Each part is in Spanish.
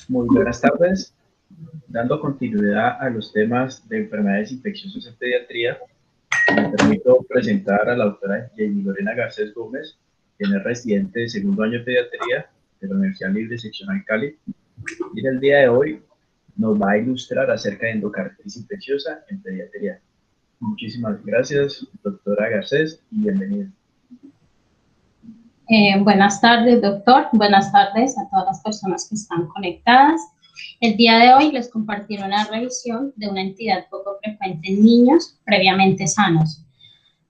Muy buenas tardes. Dando continuidad a los temas de enfermedades infecciosas en pediatría, me permito presentar a la doctora Jenny Lorena Garcés Gómez, quien es residente de segundo año de pediatría de la Universidad Libre Seccional Cali, y en el día de hoy nos va a ilustrar acerca de endocarditis infecciosa en pediatría. Muchísimas gracias, doctora Garcés, y bienvenida. Buenas tardes, doctor. Buenas tardes a todas las personas que están conectadas. El día de hoy les compartiré una revisión de una entidad poco frecuente en niños previamente sanos.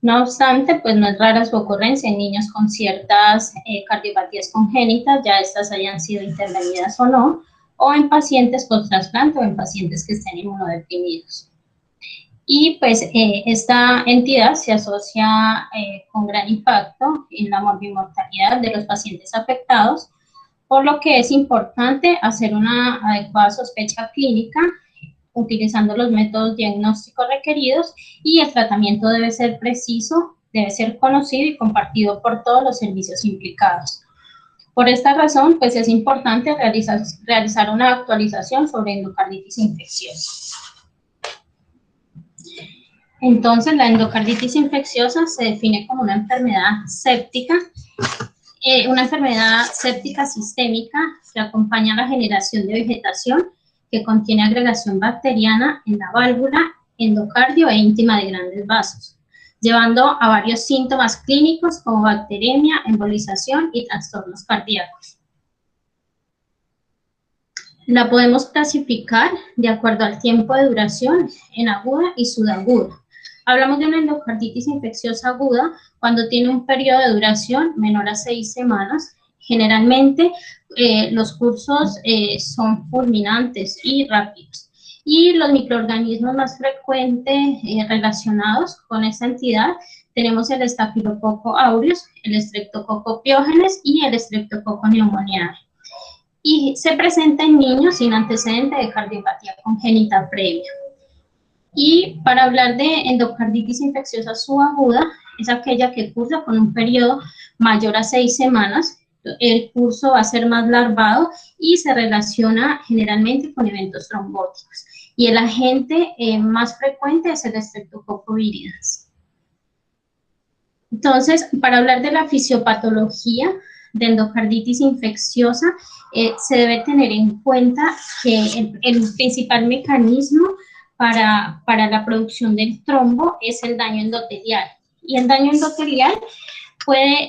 No obstante, pues no es rara su ocurrencia en niños con ciertas cardiopatías congénitas, ya estas hayan sido intervenidas o no, o en pacientes post-trasplante o en pacientes que estén inmunodeprimidos. Y pues esta entidad se asocia con gran impacto en la morbimortalidad de los pacientes afectados, por lo que es importante hacer una adecuada sospecha clínica utilizando los métodos diagnósticos requeridos, y el tratamiento debe ser preciso, debe ser conocido y compartido por todos los servicios implicados. Por esta razón, pues es importante realizar una actualización sobre endocarditis infecciosa. Entonces, la endocarditis infecciosa se define como una enfermedad séptica sistémica que acompaña la generación de vegetación que contiene agregación bacteriana en la válvula, endocardio e íntima de grandes vasos, llevando a varios síntomas clínicos como bacteremia, embolización y trastornos cardíacos. La podemos clasificar de acuerdo al tiempo de duración en aguda y subaguda. Hablamos de una endocarditis infecciosa aguda cuando tiene un periodo de duración menor a 6 semanas. Generalmente los cursos son fulminantes y rápidos. Y los microorganismos más frecuentes relacionados con esta entidad tenemos el Staphylococcus aureus, el Streptococcus pyogenes y el Streptococcus pneumoniae. Y se presenta en niños sin antecedente de cardiopatía congénita previa. Y para hablar de endocarditis infecciosa subaguda, es aquella que cursa con un periodo mayor a 6 semanas. El curso va a ser más larvado y se relaciona generalmente con eventos trombóticos. Y el agente más frecuente es el Streptococcus viridans. Entonces, para hablar de la fisiopatología de endocarditis infecciosa, se debe tener en cuenta que el principal mecanismo para la producción del trombo es el daño endotelial. Y el daño endotelial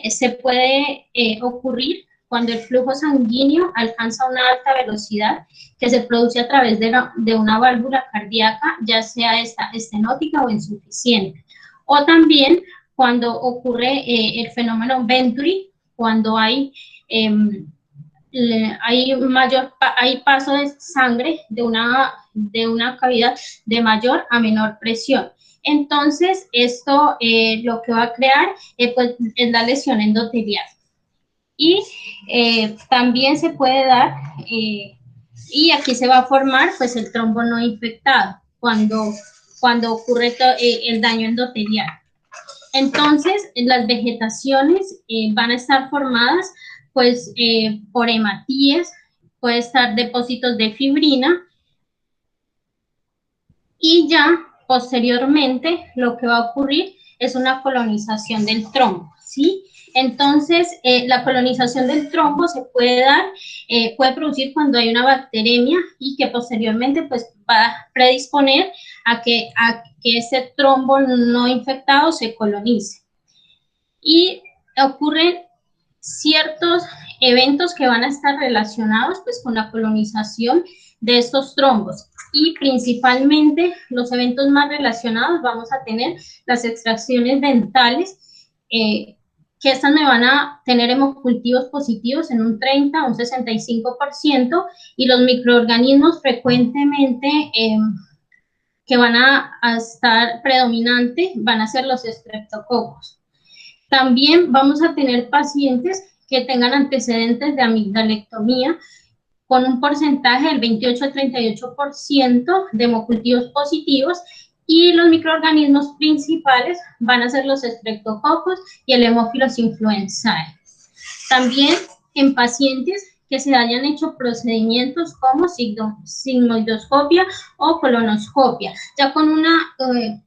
se puede ocurrir cuando el flujo sanguíneo alcanza una alta velocidad que se produce a través de una válvula cardíaca, ya sea estenótica o insuficiente. O también cuando ocurre el fenómeno Venturi, cuando hay paso de sangre de una cavidad de mayor a menor presión. Entonces, esto lo que va a crear pues, es la lesión endotelial. Y también se puede dar, y aquí se va a formar pues, el trombo no infectado cuando ocurre el daño endotelial. Entonces, las vegetaciones van a estar formadas pues por hematíes, puede estar depósitos de fibrina, y ya posteriormente lo que va a ocurrir es una colonización del trombo, ¿sí? Entonces, la colonización del trombo se puede dar, puede producir cuando hay una bacteremia y que posteriormente pues, va a predisponer a que ese trombo no infectado se colonice. Y ocurren ciertos eventos que van a estar relacionados pues, con la colonización de estos trombos, y principalmente los eventos más relacionados vamos a tener las extracciones dentales, que estas me van a tener hemocultivos positivos en un 30 o un 65%, y los microorganismos frecuentemente que van a estar predominantes van a ser los estreptococos. También vamos a tener pacientes que tengan antecedentes de amigdalectomía con un porcentaje del 28 al 38% de hemocultivos positivos, y los microorganismos principales van a ser los estreptococos y el Haemophilus influenzae. También en pacientes que se hayan hecho procedimientos como sigmoidoscopia o colonoscopia, ya con una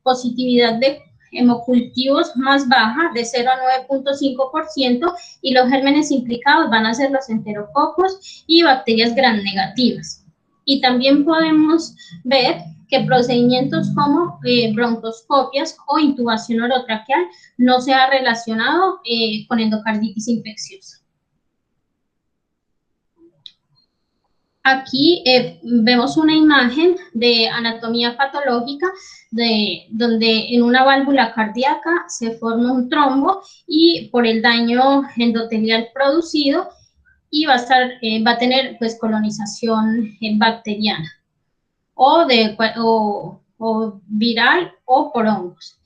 positividad de hemocultivos más baja, de 0 a 9.5%, y los gérmenes implicados van a ser los enterococos y bacterias gram negativas. Y también podemos ver que procedimientos como broncoscopias o intubación orotraqueal no se ha relacionado con endocarditis infecciosa. Aquí vemos una imagen de anatomía patológica donde en una válvula cardíaca se forma un trombo y por el daño endotelial producido y va a tener pues colonización bacteriana o viral o por hongos.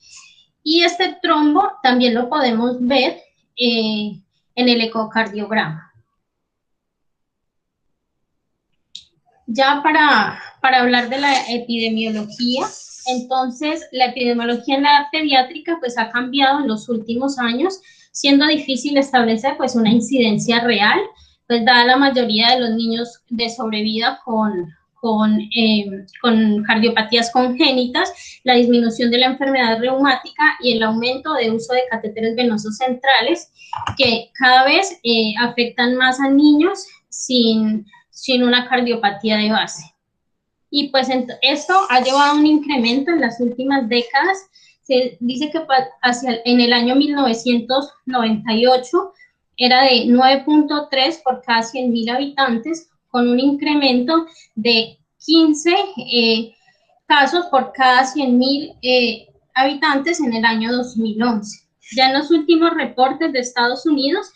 Y este trombo también lo podemos ver en el ecocardiograma. Ya para hablar de la epidemiología, entonces la epidemiología en la pediátrica pues ha cambiado en los últimos años, siendo difícil establecer pues una incidencia real, pues dada la mayoría de los niños de sobrevida con cardiopatías congénitas, la disminución de la enfermedad reumática y el aumento de uso de catéteres venosos centrales que cada vez afectan más a niños sin una cardiopatía de base. Y pues esto ha llevado a un incremento en las últimas décadas. Se dice que en el año 1998 era de 9.3 por cada 100.000 habitantes, con un incremento de 15 casos por cada 100.000 habitantes en el año 2011. Ya en los últimos reportes de Estados Unidos,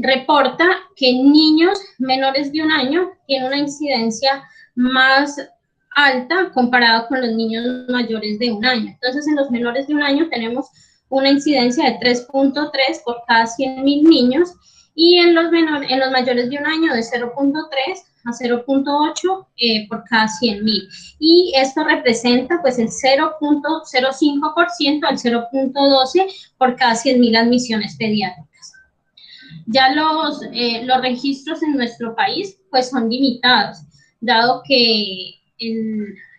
reporta que niños menores de 1 año tienen una incidencia más alta comparado con los niños mayores de 1 año. Entonces, en los menores de 1 año tenemos una incidencia de 3.3 por cada 100.000 niños y en los mayores de 1 año de 0.3 a 0.8 por cada 100.000. Y esto representa pues el 0.05% al 0.12 por cada 100.000 admisiones pediátricas. Ya los registros en nuestro país pues son limitados, dado que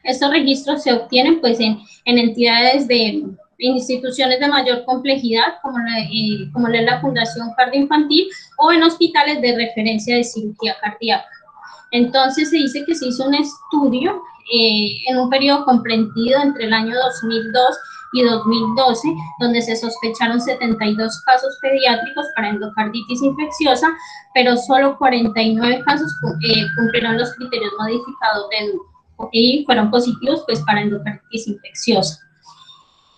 estos registros se obtienen pues en entidades en instituciones de mayor complejidad, como es la Fundación Cardioinfantil, o en hospitales de referencia de cirugía cardíaca. Entonces se dice que se hizo un estudio en un periodo comprendido entre el año 2002 y 2012, donde se sospecharon 72 casos pediátricos para endocarditis infecciosa, pero solo 49 casos cumplieron los criterios modificados de Duke y fueron positivos pues para endocarditis infecciosa.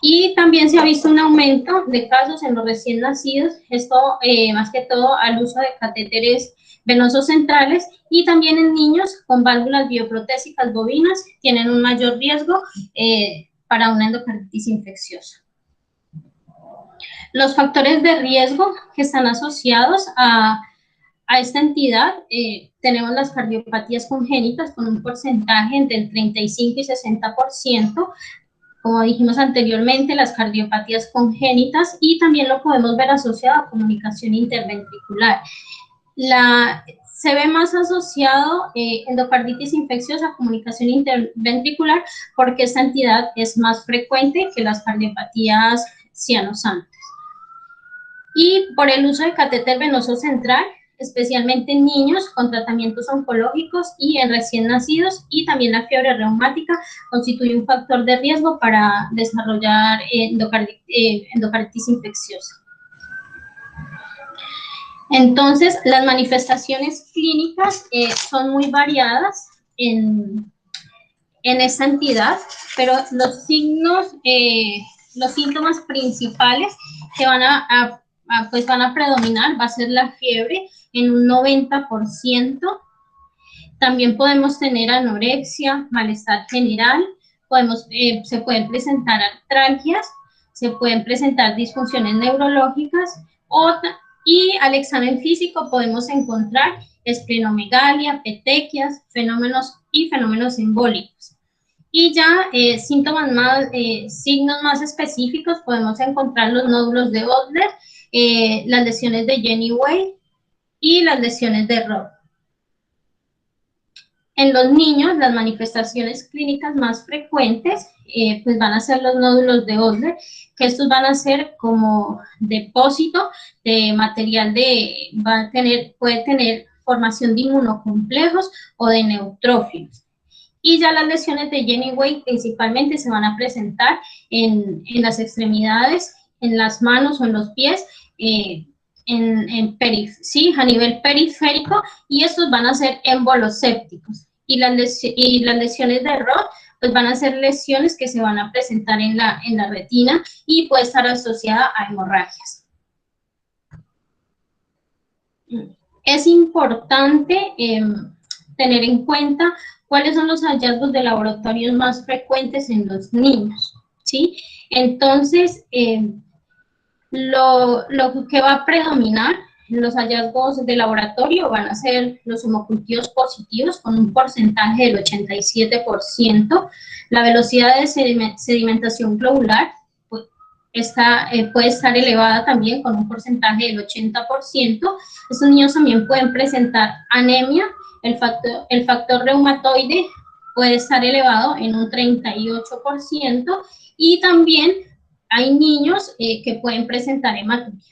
Y también se ha visto un aumento de casos en los recién nacidos, esto más que todo al uso de catéteres venosos centrales, y también en niños con válvulas bioprotésicas bovinas tienen un mayor riesgo para una endocarditis infecciosa. Los factores de riesgo que están asociados a esta entidad, tenemos las cardiopatías congénitas con un porcentaje entre el 35 y 60%, como dijimos anteriormente, las cardiopatías congénitas, y también lo podemos ver asociado a comunicación interventricular. Se ve más asociado endocarditis infecciosa a comunicación interventricular porque esta entidad es más frecuente que las cardiopatías cianosantes. Y por el uso de catéter venoso central, especialmente en niños con tratamientos oncológicos y en recién nacidos, y también la fiebre reumática constituye un factor de riesgo para desarrollar endocarditis infecciosa. Entonces, las manifestaciones clínicas son muy variadas en esta entidad, pero los síntomas principales que van a predominar va a ser la fiebre en un 90%. También podemos tener anorexia, malestar general, se pueden presentar artralgias, se pueden presentar disfunciones neurológicas, y al examen físico podemos encontrar esplenomegalia, petequias, fenómenos embólicos. Y ya signos más específicos podemos encontrar los nódulos de Odler, las lesiones de Jenny Way, y las lesiones de ROR. En los niños, las manifestaciones clínicas más frecuentes pues van a ser los nódulos de Osler, que estos van a ser como depósito de material puede tener formación de inmunocomplejos o de neutrófilos. Y ya las lesiones de Jenny Way principalmente se van a presentar en las extremidades, en las manos o en los pies, sí, a nivel periférico, y estos van a ser émbolos sépticos. Y las lesiones de ROR pues van a ser lesiones que se van a presentar en la retina y puede estar asociada a hemorragias. Es importante tener en cuenta cuáles son los hallazgos de laboratorios más frecuentes en los niños, ¿sí? Entonces, lo que va a predominar los hallazgos de laboratorio van a ser los hemocultivos positivos con un porcentaje del 87%, la velocidad de sedimentación globular puede estar elevada también con un porcentaje del 80%. Estos niños también pueden presentar anemia, el factor reumatoide puede estar elevado en un 38% y también hay niños que pueden presentar hematuria.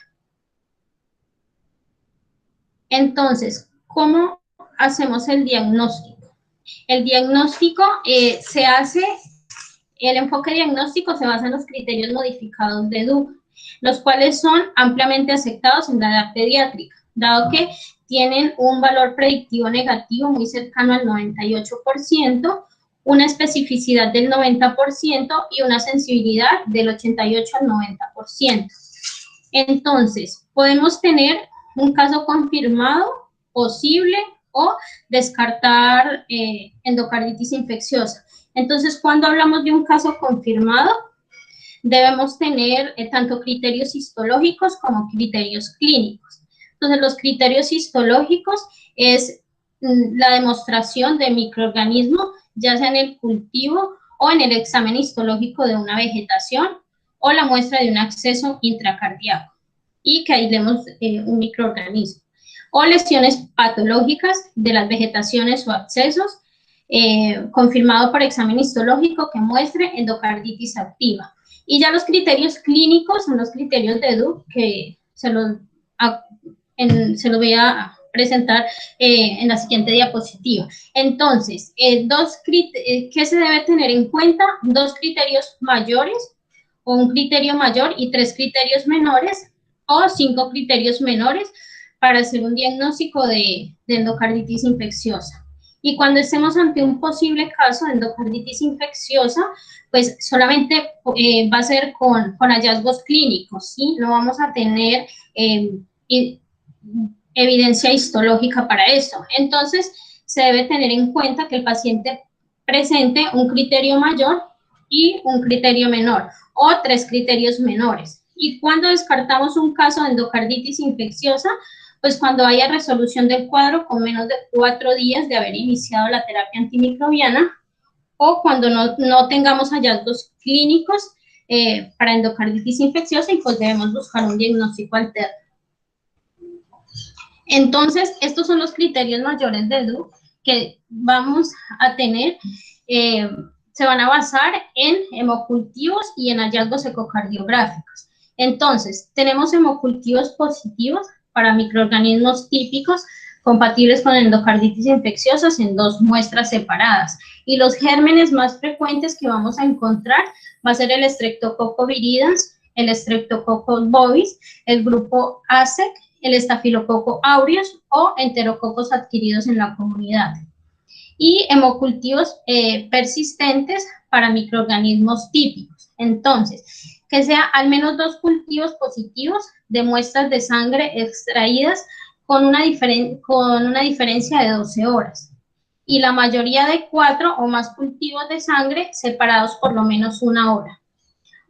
Entonces, ¿cómo hacemos el diagnóstico? El diagnóstico se hace, el enfoque diagnóstico se basa en los criterios modificados de Duke, los cuales son ampliamente aceptados en la edad pediátrica, dado que tienen un valor predictivo negativo muy cercano al 98%, una especificidad del 90% y una sensibilidad del 88 al 90%. Entonces, podemos tener un caso confirmado, posible o descartar endocarditis infecciosa. Entonces, cuando hablamos de un caso confirmado, debemos tener tanto criterios histológicos como criterios clínicos. Entonces, los criterios histológicos es la demostración de microorganismos, ya sea en el cultivo o en el examen histológico de una vegetación o la muestra de un acceso intracardíaco y que aislemos un microorganismo. O lesiones patológicas de las vegetaciones o accesos, confirmado por examen histológico que muestre endocarditis activa. Y ya los criterios clínicos son los criterios de Duke, que se los voy a presentar en la siguiente diapositiva. Entonces, ¿qué se debe tener en cuenta? Dos criterios mayores, o un criterio mayor y 3 criterios menores, o 5 criterios menores para hacer un diagnóstico de endocarditis infecciosa. Y cuando estemos ante un posible caso de endocarditis infecciosa, pues solamente va a ser con hallazgos clínicos, ¿sí? No vamos a tener evidencia histológica para eso. Entonces, se debe tener en cuenta que el paciente presente un criterio mayor y un criterio menor, o 3 criterios menores. Y cuando descartamos un caso de endocarditis infecciosa, pues cuando haya resolución del cuadro con menos de 4 días de haber iniciado la terapia antimicrobiana, o cuando no tengamos hallazgos clínicos para endocarditis infecciosa y pues debemos buscar un diagnóstico alterno. Entonces, estos son los criterios mayores de Duke que vamos a tener. Se van a basar en hemocultivos y en hallazgos ecocardiográficos. Entonces, tenemos hemocultivos positivos para microorganismos típicos compatibles con endocarditis infecciosas en 2 muestras separadas. Y los gérmenes más frecuentes que vamos a encontrar va a ser el Streptococcus viridans, el Streptococcus bovis, el grupo ASEC, el Estafilococcus aureus o enterococos adquiridos en la comunidad. Y hemocultivos persistentes para microorganismos típicos. Entonces, que sea al menos 2 cultivos positivos de muestras de sangre extraídas con una diferencia de 12 horas. Y la mayoría de 4 o más cultivos de sangre separados por lo menos 1 hora.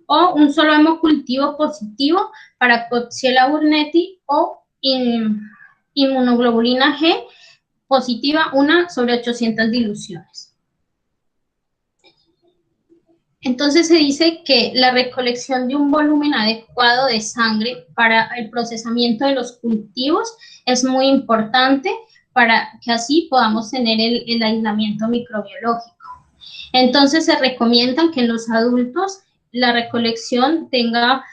O un solo hemocultivo positivo para Coxiella burnetii o inmunoglobulina G positiva 1/800 diluciones. Entonces se dice que la recolección de un volumen adecuado de sangre para el procesamiento de los cultivos es muy importante para que así podamos tener el aislamiento microbiológico. Entonces se recomienda que en los adultos la recolección tenga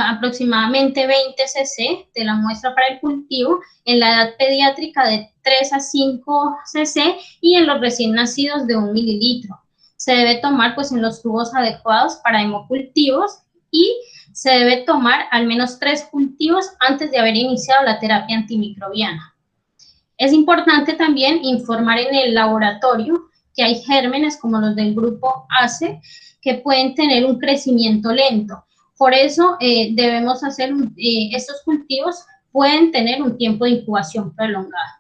aproximadamente 20 cc de la muestra para el cultivo, en la edad pediátrica de 3 a 5 cc y en los recién nacidos de 1 mililitro. Se debe tomar pues en los tubos adecuados para hemocultivos y se debe tomar al menos 3 cultivos antes de haber iniciado la terapia antimicrobiana. Es importante también informar en el laboratorio que hay gérmenes como los del grupo ACE que pueden tener un crecimiento lento. Por eso debemos hacer, estos cultivos pueden tener un tiempo de incubación prolongado.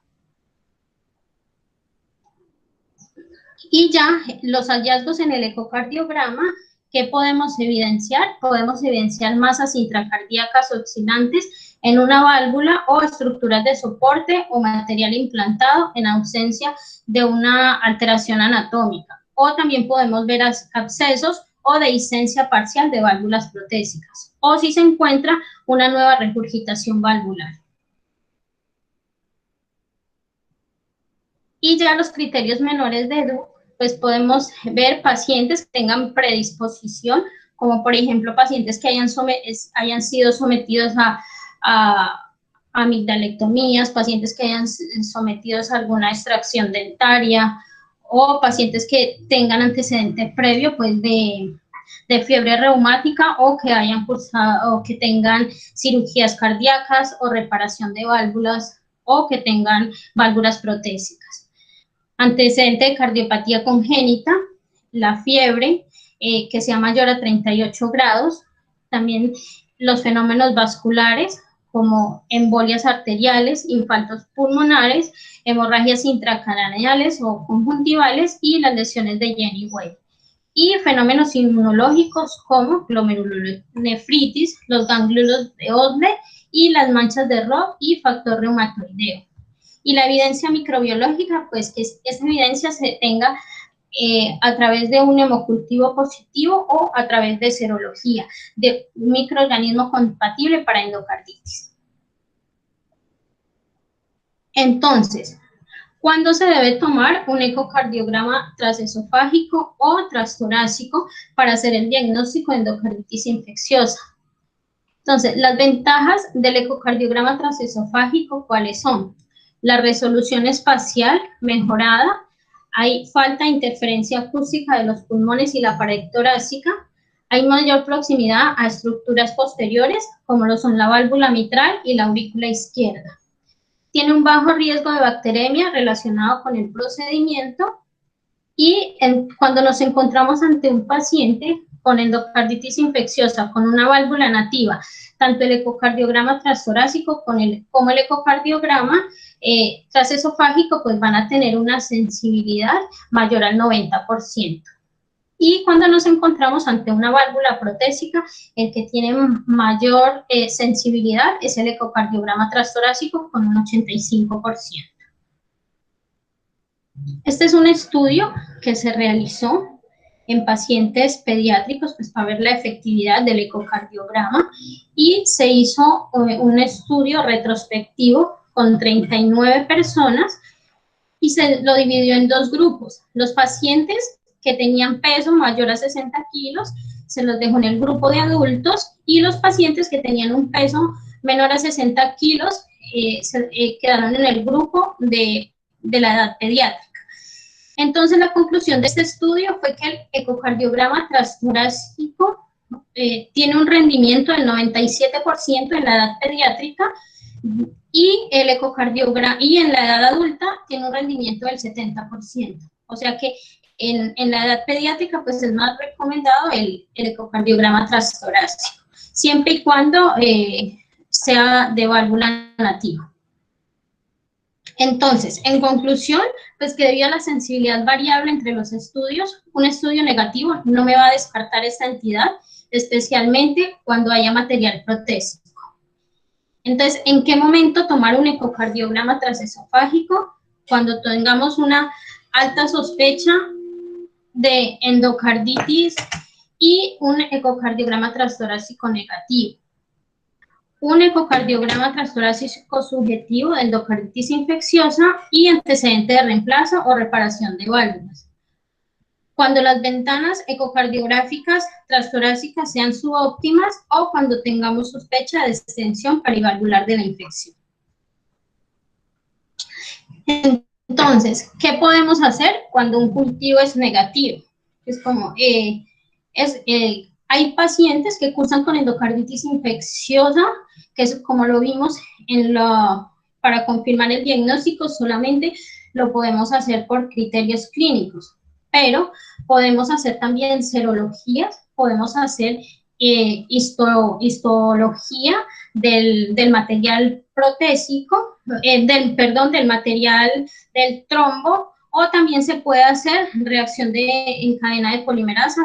Y ya los hallazgos en el ecocardiograma, ¿qué podemos evidenciar? Podemos evidenciar masas intracardíacas oscilantes en una válvula o estructuras de soporte o material implantado en ausencia de una alteración anatómica. O también podemos ver abscesos o dehiscencia parcial de válvulas protésicas. O si se encuentra una nueva regurgitación valvular. Y ya los criterios menores de Duke, pues podemos ver pacientes que tengan predisposición, como por ejemplo pacientes que hayan sido sometidos a amigdalectomías, pacientes que hayan sometidos a alguna extracción dentaria, o pacientes que tengan antecedente previo pues de fiebre reumática o que hayan cursado o que tengan cirugías cardíacas o reparación de válvulas o que tengan válvulas protésicas. Antecedente de cardiopatía congénita, la fiebre, que sea mayor a 38 grados, también los fenómenos vasculares como embolias arteriales, infartos pulmonares, hemorragias intracraneales o conjuntivales y las lesiones de Jenny-Wave. Y fenómenos inmunológicos como glomerulonefritis, los ganglios de Odle y las manchas de Roth y factor reumatoideo. Y la evidencia microbiológica, pues que esa evidencia se tenga a través de un hemocultivo positivo o a través de serología de un microorganismo compatible para endocarditis. Entonces, ¿cuándo se debe tomar un ecocardiograma transesofágico o transtorácico para hacer el diagnóstico de endocarditis infecciosa? Entonces, las ventajas del ecocardiograma transesofágico, ¿cuáles son? La resolución espacial mejorada, hay falta de interferencia acústica de los pulmones y la pared torácica, hay mayor proximidad a estructuras posteriores, como lo son la válvula mitral y la aurícula izquierda. Tiene un bajo riesgo de bacteremia relacionado con el procedimiento y cuando nos encontramos ante un paciente con endocarditis infecciosa, con una válvula nativa, tanto el ecocardiograma transtorácico como el ecocardiograma transesofágico, pues van a tener una sensibilidad mayor al 90%. Y cuando nos encontramos ante una válvula protésica, el que tiene mayor sensibilidad es el ecocardiograma transtorácico con un 85%. Este es un estudio que se realizó en pacientes pediátricos, pues para ver la efectividad del ecocardiograma, y se hizo un estudio retrospectivo con 39 personas y se lo dividió en 2 grupos. Los pacientes que tenían peso mayor a 60 kilos se los dejó en el grupo de adultos y los pacientes que tenían un peso menor a 60 kilos quedaron en el grupo de la edad pediátrica. Entonces, la conclusión de este estudio fue que el ecocardiograma transtorácico tiene un rendimiento del 97% en la edad pediátrica y el ecocardiograma y en la edad adulta tiene un rendimiento del 70%. O sea que en la edad pediátrica pues es más recomendado el ecocardiograma transtorácico, siempre y cuando sea de válvula nativa. Entonces, en conclusión, pues que debido a la sensibilidad variable entre los estudios, un estudio negativo no me va a descartar esta entidad, especialmente cuando haya material protésico. Entonces, ¿en qué momento tomar un ecocardiograma transesofágico? Cuando tengamos una alta sospecha de endocarditis y un ecocardiograma transtorácico negativo. Un ecocardiograma transtorácico subjetivo de endocarditis infecciosa y antecedente de reemplazo o reparación de válvulas. Cuando las ventanas ecocardiográficas transtorácicas sean subóptimas o cuando tengamos sospecha de extensión perivalvular de la infección. Entonces, ¿qué podemos hacer cuando un cultivo es negativo? Es como, hay pacientes que cursan con endocarditis infecciosa, que es como lo vimos para confirmar el diagnóstico, solamente lo podemos hacer por criterios clínicos, pero podemos hacer también serologías, podemos hacer histología del material protésico, del material del trombo, o también se puede hacer reacción en cadena de polimerasa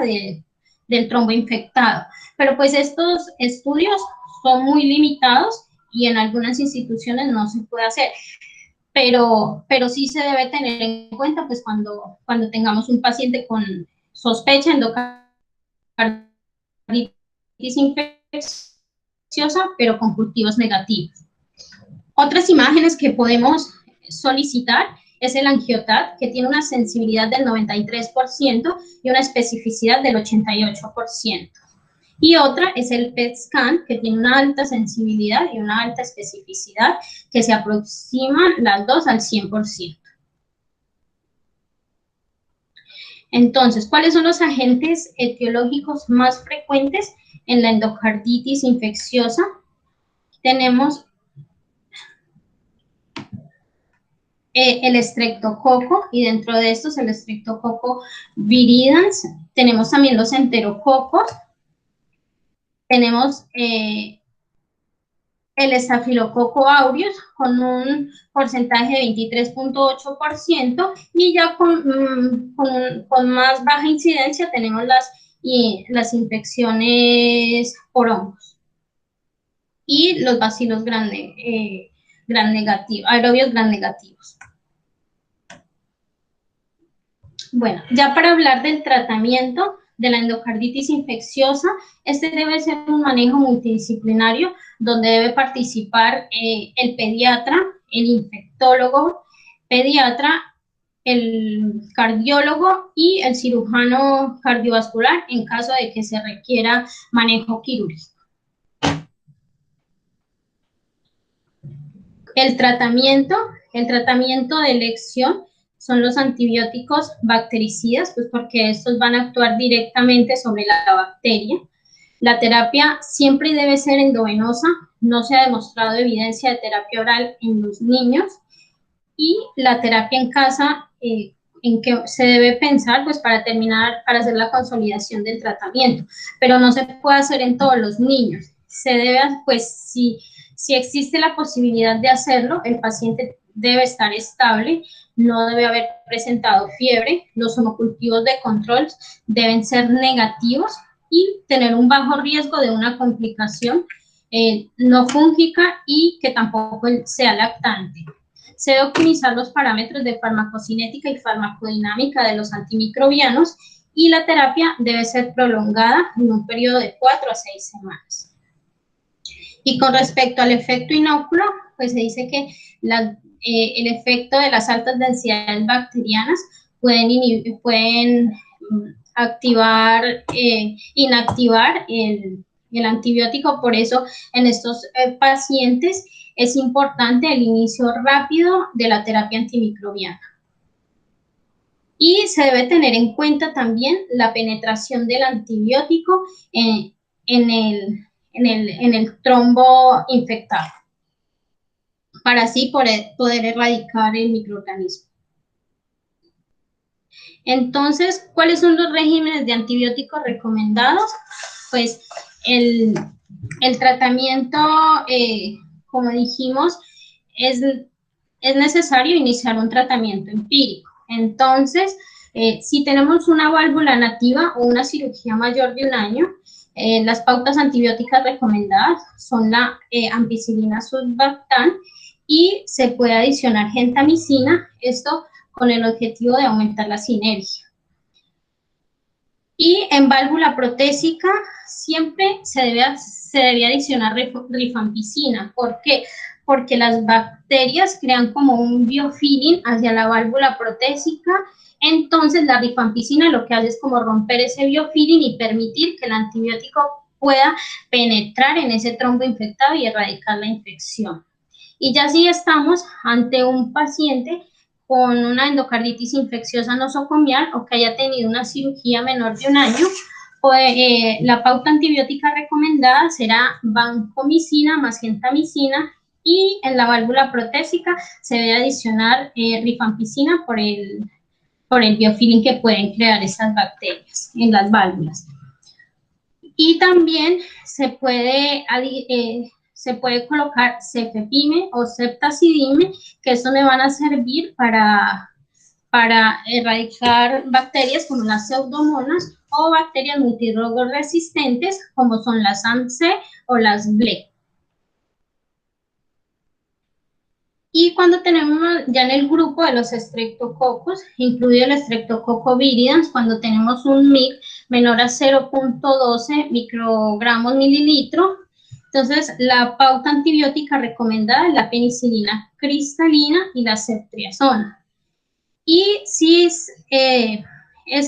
del trombo infectado. Pero pues estos estudios son muy limitados y en algunas instituciones no se puede hacer. Pero sí se debe tener en cuenta pues cuando tengamos un paciente con sospecha endocarditis infecciosa, pero con cultivos negativos. Otras imágenes que podemos solicitar es el angiotat, que tiene una sensibilidad del 93% y una especificidad del 88%. Y otra es el PET scan, que tiene una alta sensibilidad y una alta especificidad, que se aproximan las dos al 100%. Entonces, ¿cuáles son los agentes etiológicos más frecuentes en la endocarditis infecciosa? Tenemos el estreptococo, y dentro de estos el estreptococo viridans. Tenemos también los enterococos. Tenemos el estafilococo aureus con un porcentaje de 23.8%, y ya con más baja incidencia tenemos las infecciones por hongos y los bacilos aerobios gram negativos. Bueno, ya para hablar del tratamiento de la endocarditis infecciosa, este debe ser un manejo multidisciplinario donde debe participar el pediatra, el infectólogo pediatra, el cardiólogo y el cirujano cardiovascular en caso de que se requiera manejo quirúrgico. El tratamiento de elección son los antibióticos bactericidas, pues porque estos van a actuar directamente sobre la bacteria. La terapia siempre debe ser endovenosa, no se ha demostrado evidencia de terapia oral en los niños. Y la terapia en casa, en que se debe pensar pues para hacer la consolidación del tratamiento, pero no se puede hacer en todos los niños. Se debe, pues si existe la posibilidad de hacerlo, el paciente debe estar estable, no debe haber presentado fiebre, los homocultivos de control deben ser negativos y tener un bajo riesgo de una complicación no fúngica y que tampoco sea lactante. Se debe optimizar los parámetros de farmacocinética y farmacodinámica de los antimicrobianos, y la terapia debe ser prolongada en un periodo de 4 a 6 semanas. Y con respecto al efecto inóculo, pues se dice que el efecto de las altas densidades bacterianas pueden inactivar el antibiótico. Por eso en estos pacientes es importante el inicio rápido de la terapia antimicrobiana. Y se debe tener en cuenta también la penetración del antibiótico en el trombo infectado, para así poder erradicar el microorganismo. Entonces, ¿cuáles son los regímenes de antibióticos recomendados? Pues el tratamiento, como dijimos, es necesario iniciar un tratamiento empírico. Entonces, si tenemos una válvula nativa o una cirugía mayor de 1 año, las pautas antibióticas recomendadas son la ampicilina sulbactam, y se puede adicionar gentamicina, esto con el objetivo de aumentar la sinergia. Y en válvula protésica siempre se debe adicionar rifampicina. ¿Por qué? Porque las bacterias crean como un biofilling hacia la válvula protésica. Entonces la rifampicina lo que hace es como romper ese biofilling y permitir que el antibiótico pueda penetrar en ese trombo infectado y erradicar la infección. Y ya si estamos ante un paciente con una endocarditis infecciosa nosocomial o que haya tenido una cirugía menor de 1 año, pues, la pauta antibiótica recomendada será vancomicina más gentamicina, y en la válvula protésica se debe adicionar rifampicina por el biofilling que pueden crear esas bacterias en las válvulas. Y también se puede colocar cefepime o ceftazidime, que eso le van a servir para erradicar bacterias como las pseudomonas o bacterias multirogoresistentes como son las AMC o las BLE. Y cuando tenemos ya en el grupo de los estreptococos, incluido el Streptococcus viridans, cuando tenemos un MIC menor a 0.12 microgramos mililitro, entonces la pauta antibiótica recomendada es la penicilina cristalina y la ceftriaxona. Y si es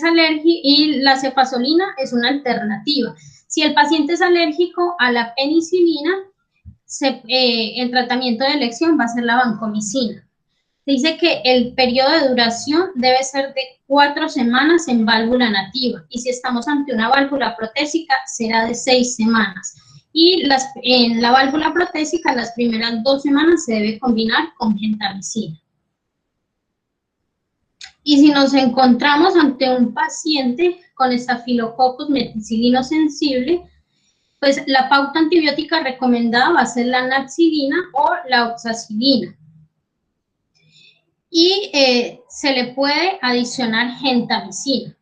alérgico, y la cefazolina es una alternativa. Si el paciente es alérgico a la penicilina, el tratamiento de elección va a ser la vancomicina. Se dice que el periodo de duración debe ser de 4 semanas en válvula nativa, y si estamos ante una válvula protésica será de 6 semanas. Y en la válvula protésica las primeras 2 semanas se debe combinar con gentamicina. Y si nos encontramos ante un paciente con Staphylococcus meticilino sensible, pues la pauta antibiótica recomendada va a ser la naxilina o la oxacilina. Y se le puede adicionar gentamicina.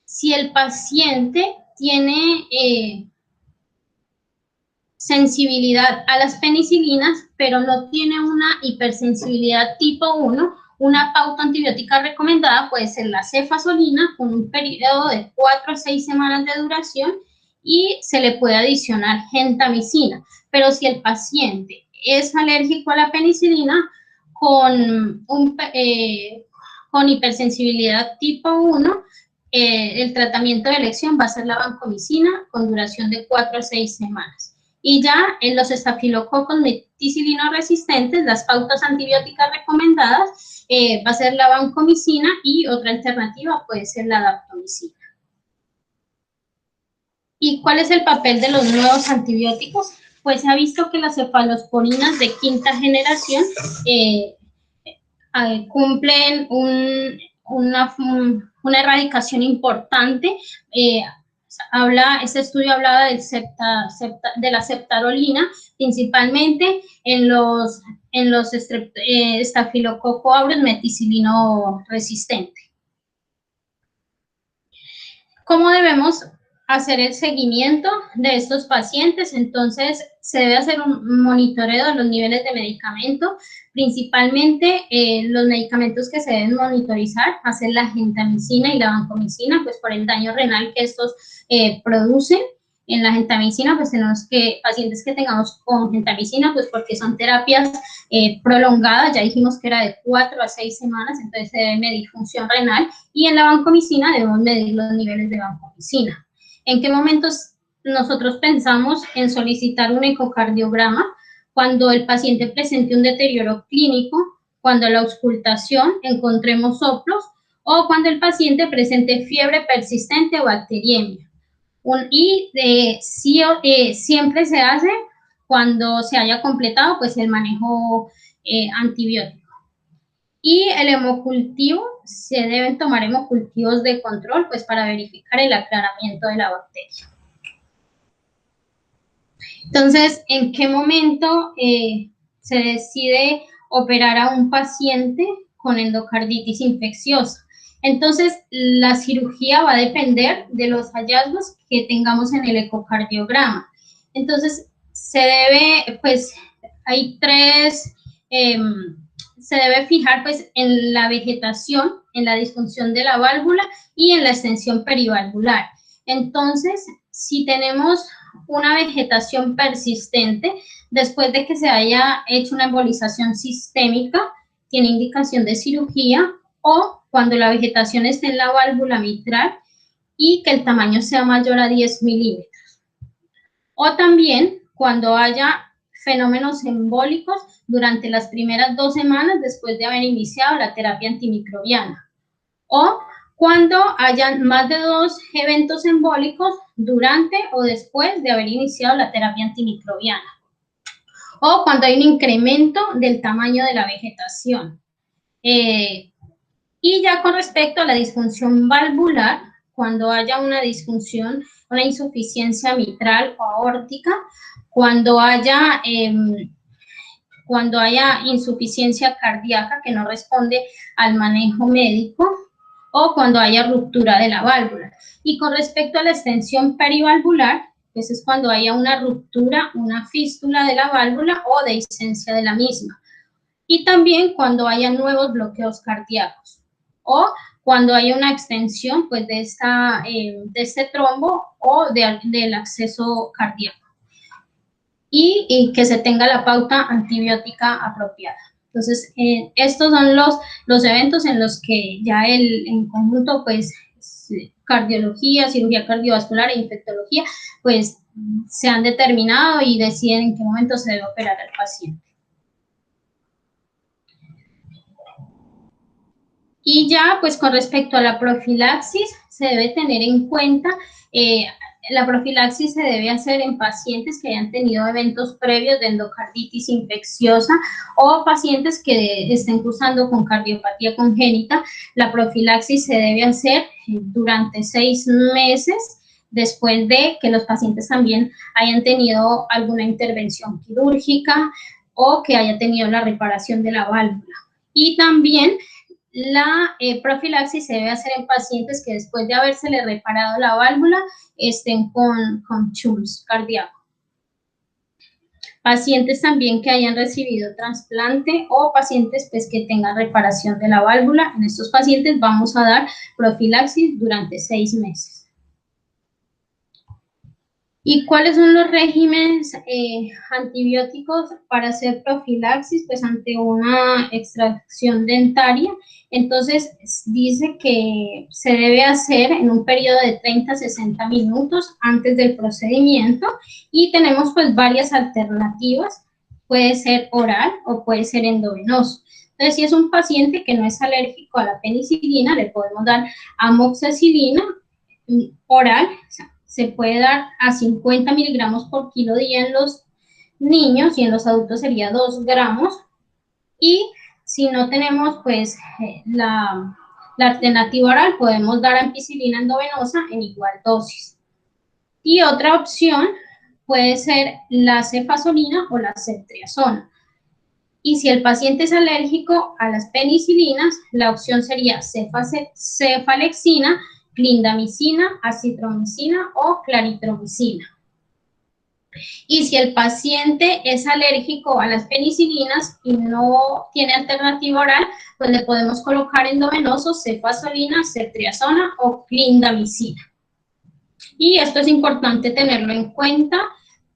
Si el paciente tiene sensibilidad a las penicilinas, pero no tiene una hipersensibilidad tipo 1, una pauta antibiótica recomendada puede ser la cefazolina con un periodo de 4 a 6 semanas de duración, y se le puede adicionar gentamicina. Pero si el paciente es alérgico a la penicilina con hipersensibilidad tipo 1, el tratamiento de elección va a ser la vancomicina con duración de 4 a 6 semanas. Y ya en los estafilococos meticilino resistentes, las pautas antibióticas recomendadas va a ser la vancomicina, y otra alternativa puede ser la daptomicina. ¿Y cuál es el papel de los nuevos antibióticos? Pues se ha visto que las cefalosporinas de 5ª generación cumplen una erradicación importante. Este estudio hablaba de la ceftarolina, principalmente en los Staphylococcus aureus meticilino resistente. ¿Cómo debemos hacer el seguimiento de estos pacientes? Entonces, se debe hacer un monitoreo de los niveles de medicamento, principalmente los medicamentos que se deben monitorizar, hacer la gentamicina y la vancomicina, pues por el daño renal que estos producen. En la gentamicina, pues tenemos pacientes que tengamos con gentamicina, pues porque son terapias prolongadas, ya dijimos que era de 4 a 6 semanas, entonces se debe medir función renal, y en la vancomicina debemos medir los niveles de vancomicina. ¿En qué momentos nosotros pensamos en solicitar un ecocardiograma? Cuando el paciente presente un deterioro clínico, cuando a la auscultación encontremos soplos, o cuando el paciente presente fiebre persistente o bacteriemia. Siempre se hace cuando se haya completado pues el manejo antibiótico. Y el hemocultivo, se deben tomar hemocultivos de control pues para verificar el aclaramiento de la bacteria. Entonces, ¿en qué momento se decide operar a un paciente con endocarditis infecciosa? Entonces, la cirugía va a depender de los hallazgos que tengamos en el ecocardiograma. Entonces, hay 3 se debe fijar pues en la vegetación, en la disfunción de la válvula y en la extensión perivalvular. Entonces, si tenemos una vegetación persistente, después de que se haya hecho una embolización sistémica, tiene indicación de cirugía, o cuando la vegetación esté en la válvula mitral y que el tamaño sea mayor a 10 milímetros. O también cuando haya fenómenos embólicos durante las primeras 2 semanas después de haber iniciado la terapia antimicrobiana. O cuando hayan más de 2 eventos embólicos durante o después de haber iniciado la terapia antimicrobiana. O cuando hay un incremento del tamaño de la vegetación. Y ya con respecto a la disfunción valvular, cuando haya una disfunción, una insuficiencia mitral o aórtica, cuando haya insuficiencia cardíaca que no responde al manejo médico, o cuando haya ruptura de la válvula. Y con respecto a la extensión perivalvular, pues es cuando haya una ruptura, una fístula de la válvula o dehiscencia de la misma. Y también cuando haya nuevos bloqueos cardíacos, o cuando haya una extensión pues, de este trombo o del acceso cardíaco. Y que se tenga la pauta antibiótica apropiada. Entonces, estos son los eventos en los que ya en conjunto, pues, cardiología, cirugía cardiovascular e infectología, pues, se han determinado y deciden en qué momento se debe operar al paciente. Y ya, pues, con respecto a la profilaxis, se debe tener en cuenta, la profilaxis se debe hacer en pacientes que hayan tenido eventos previos de endocarditis infecciosa o pacientes que estén cursando con cardiopatía congénita. La profilaxis se debe hacer durante 6 meses después de que los pacientes también hayan tenido alguna intervención quirúrgica o que haya tenido la reparación de la válvula. Y también la profilaxis se debe hacer en pacientes que después de habérsele reparado la válvula estén con shunts cardíaco. Pacientes también que hayan recibido trasplante o pacientes pues, que tengan reparación de la válvula. En estos pacientes vamos a dar profilaxis durante 6 meses. ¿Y cuáles son los regímenes antibióticos para hacer profilaxis? Pues ante una extracción dentaria. Entonces, dice que se debe hacer en un periodo de 30 a 60 minutos antes del procedimiento y tenemos pues varias alternativas. Puede ser oral o puede ser endovenoso. Entonces, si es un paciente que no es alérgico a la penicilina, le podemos dar amoxicilina oral. Se puede dar a 50 miligramos por kilo día en los niños y en los adultos sería 2 gramos. Y si no tenemos pues la alternativa oral, podemos dar ampicilina endovenosa en igual dosis. Y otra opción puede ser la cefazolina o la ceftriaxona. Y si el paciente es alérgico a las penicilinas, la opción sería cefalexina, clindamicina, acitromicina o claritromicina. Y si el paciente es alérgico a las penicilinas y no tiene alternativa oral, pues le podemos colocar endovenoso cefazolina, ceftriaxona o clindamicina. Y esto es importante tenerlo en cuenta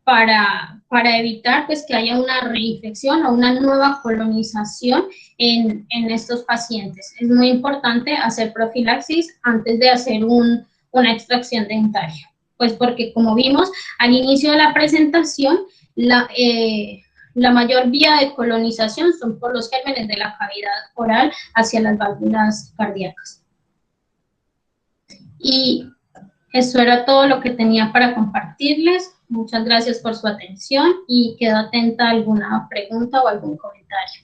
para evitar pues, que haya una reinfección o una nueva colonización en estos pacientes. Es muy importante hacer profilaxis antes de hacer una extracción dentaria, pues porque como vimos al inicio de la presentación, la mayor vía de colonización son por los gérmenes de la cavidad oral hacia las válvulas cardíacas. Y eso era todo lo que tenía para compartirles. Muchas gracias por su atención y quedo atenta a alguna pregunta o algún comentario.